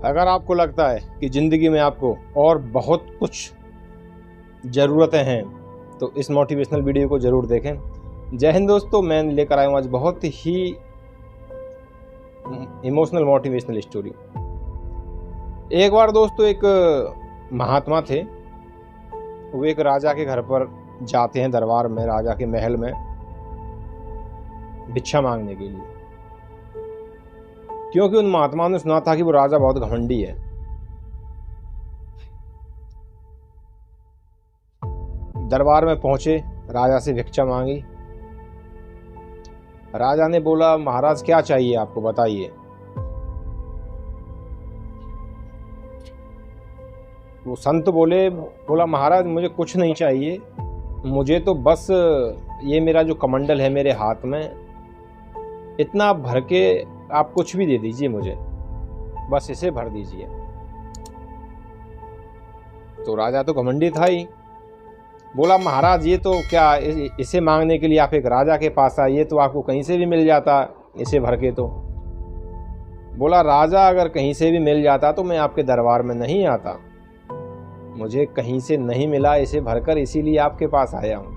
अगर आपको लगता है कि ज़िंदगी में आपको और बहुत कुछ ज़रूरतें हैं तो इस मोटिवेशनल वीडियो को ज़रूर देखें। जय हिंद दोस्तों, मैं लेकर आया हूँ आज बहुत ही इमोशनल मोटिवेशनल स्टोरी। एक बार दोस्तों एक महात्मा थे, वो एक राजा के घर पर जाते हैं, दरबार में, राजा के महल में भिक्षा मांगने के लिए, क्योंकि उन महात्मा ने सुना था कि वो राजा बहुत घमंडी है। दरबार में पहुंचे, राजा से भिक्षा मांगी। राजा ने बोला, महाराज क्या चाहिए आपको, बताइए। वो संत बोला महाराज मुझे कुछ नहीं चाहिए, मुझे तो बस ये मेरा जो कमंडल है मेरे हाथ में, इतना भर के आप कुछ भी दे दीजिए मुझे, बस इसे भर दीजिए। तो राजा तो घमंडी था ही, बोला महाराज ये तो क्या, इसे मांगने के लिए आप एक राजा के पास आए, ये तो आपको कहीं से भी मिल जाता इसे भर के। तो बोला राजा अगर कहीं से भी मिल जाता तो मैं आपके दरबार में नहीं आता, मुझे कहीं से नहीं मिला इसे भरकर, इसीलिए आपके पास आया हूं।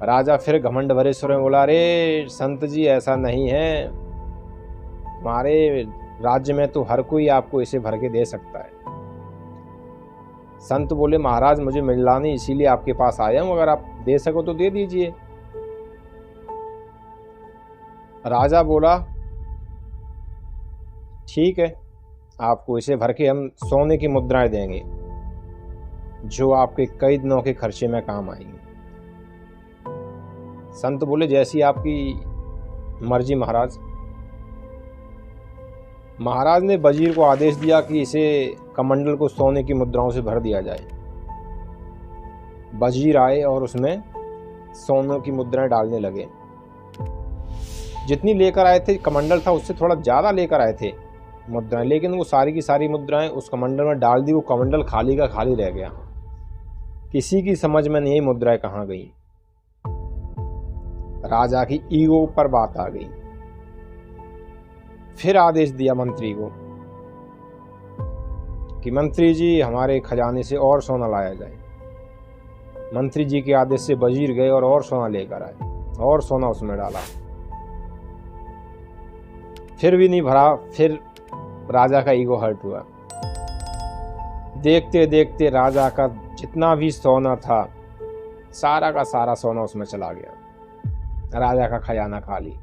राजा फिर घमंड भरे सुर में बोला, अरे संत जी ऐसा नहीं है, हमारे राज्य में तो हर कोई आपको इसे भर के दे सकता है। संत बोले महाराज मुझे मिला नहीं, इसीलिए आपके पास आया हूं, अगर आप दे सको तो दे दीजिए। राजा बोला ठीक है, आपको इसे भर के हम सोने की मुद्राएं देंगे जो आपके कई दिनों के खर्चे में काम आएंगे। संत बोले जैसी आपकी मर्जी महाराज। महाराज ने वजीर को आदेश दिया कि इसे कमंडल को सोने की मुद्राओं से भर दिया जाए। वजीर आए और उसमें सोने की मुद्राएं डालने लगे। जितनी लेकर आए थे, कमंडल था उससे थोड़ा ज़्यादा लेकर आए थे मुद्राएं, लेकिन वो सारी की सारी मुद्राएं उस कमंडल में डाल दी। वो कमंडल खाली का खाली रह गया, किसी की समझ में नहीं मुद्राएं कहाँ गई। राजा की ईगो पर बात आ गई। फिर आदेश दिया मंत्री को कि मंत्री जी हमारे खजाने से और सोना लाया जाए। मंत्री जी के आदेश से वजीर गए और सोना लेकर आए और सोना उसमें डाला। फिर भी नहीं भरा। फिर राजा का ईगो हर्ट हुआ। देखते देखते राजा का जितना भी सोना था सारा का सारा सोना उसमें चला गया। राजा का खजाना खाली।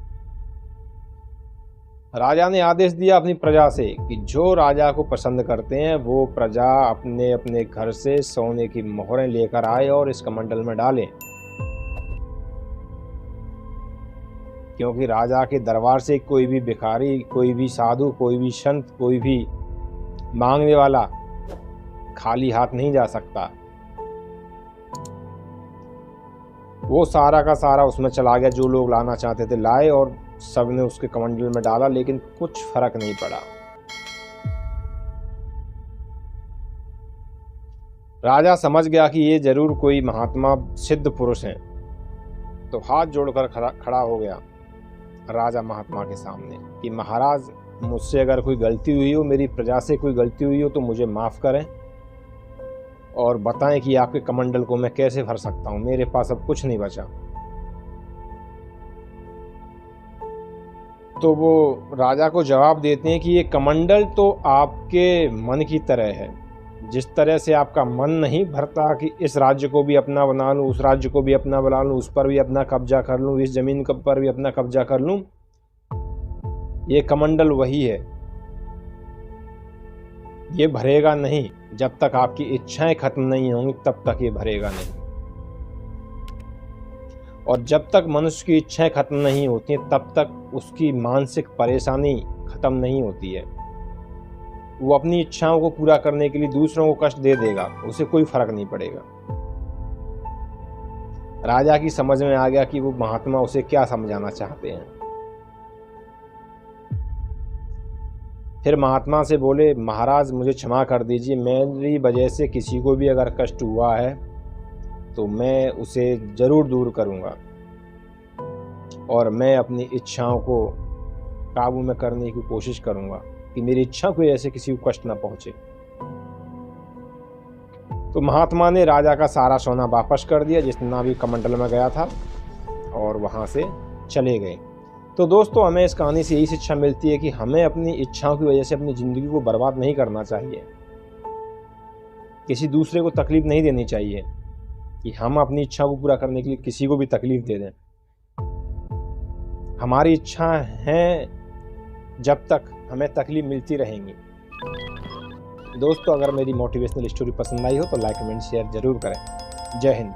राजा ने आदेश दिया अपनी प्रजा से कि जो राजा को पसंद करते हैं वो प्रजा अपने अपने घर से सोने की मोहरें लेकर आए और इस कमंडल में डालें, क्योंकि राजा के दरबार से कोई भी भिखारी, कोई भी साधु, कोई भी संत, कोई भी मांगने वाला खाली हाथ नहीं जा सकता। वो सारा का सारा उसमें चला गया। जो लोग लाना चाहते थे लाए और सबने उसके कमंडल में डाला, लेकिन कुछ फर्क नहीं पड़ा। राजा समझ गया कि ये जरूर कोई महात्मा सिद्ध पुरुष हैं, तो हाथ जोड़कर खड़ा हो गया राजा महात्मा के सामने कि महाराज मुझसे अगर कोई गलती हुई हो, मेरी प्रजा से कोई गलती हुई हो तो मुझे माफ करें और बताएं कि आपके कमंडल को मैं कैसे भर सकता हूं, मेरे पास अब कुछ नहीं बचा। तो वो राजा को जवाब देते हैं कि ये कमंडल तो आपके मन की तरह है। जिस तरह से आपका मन नहीं भरता कि इस राज्य को भी अपना बना लूं, उस राज्य को भी अपना बना लूं, उस पर भी अपना कब्जा कर लूं, इस जमीन पर भी अपना कब्जा कर लूं, ये कमंडल वही है। ये भरेगा नहीं, जब तक आपकी इच्छाएं खत्म नहीं होंगी तब तक ये भरेगा नहीं। और जब तक मनुष्य की इच्छाएं खत्म नहीं होती हैं तब तक उसकी मानसिक परेशानी खत्म नहीं होती है। वो अपनी इच्छाओं को पूरा करने के लिए दूसरों को कष्ट दे देगा, उसे कोई फर्क नहीं पड़ेगा। राजा की समझ में आ गया कि वो महात्मा उसे क्या समझाना चाहते हैं। फिर महात्मा से बोले महाराज मुझे क्षमा कर दीजिए, मेरी वजह से किसी को भी अगर कष्ट हुआ है तो मैं उसे जरूर दूर करूंगा और मैं अपनी इच्छाओं को काबू में करने की कोशिश करूंगा कि मेरी इच्छा की वजह से किसी को कष्ट ना पहुंचे। तो महात्मा ने राजा का सारा सोना वापस कर दिया जितना भी कमंडल में गया था, और वहां से चले गए। तो दोस्तों, हमें इस कहानी से यही शिक्षा मिलती है कि हमें अपनी इच्छाओं की वजह से अपनी ज़िंदगी को बर्बाद नहीं करना चाहिए, किसी दूसरे को तकलीफ नहीं देनी चाहिए कि हम अपनी इच्छा को पूरा करने के लिए किसी को भी तकलीफ दे दें। हमारी इच्छा है जब तक हमें तकलीफ मिलती रहेंगी। दोस्तों, अगर मेरी मोटिवेशनल स्टोरी पसंद आई हो तो लाइक कमेंट शेयर जरूर करें। जय हिंद।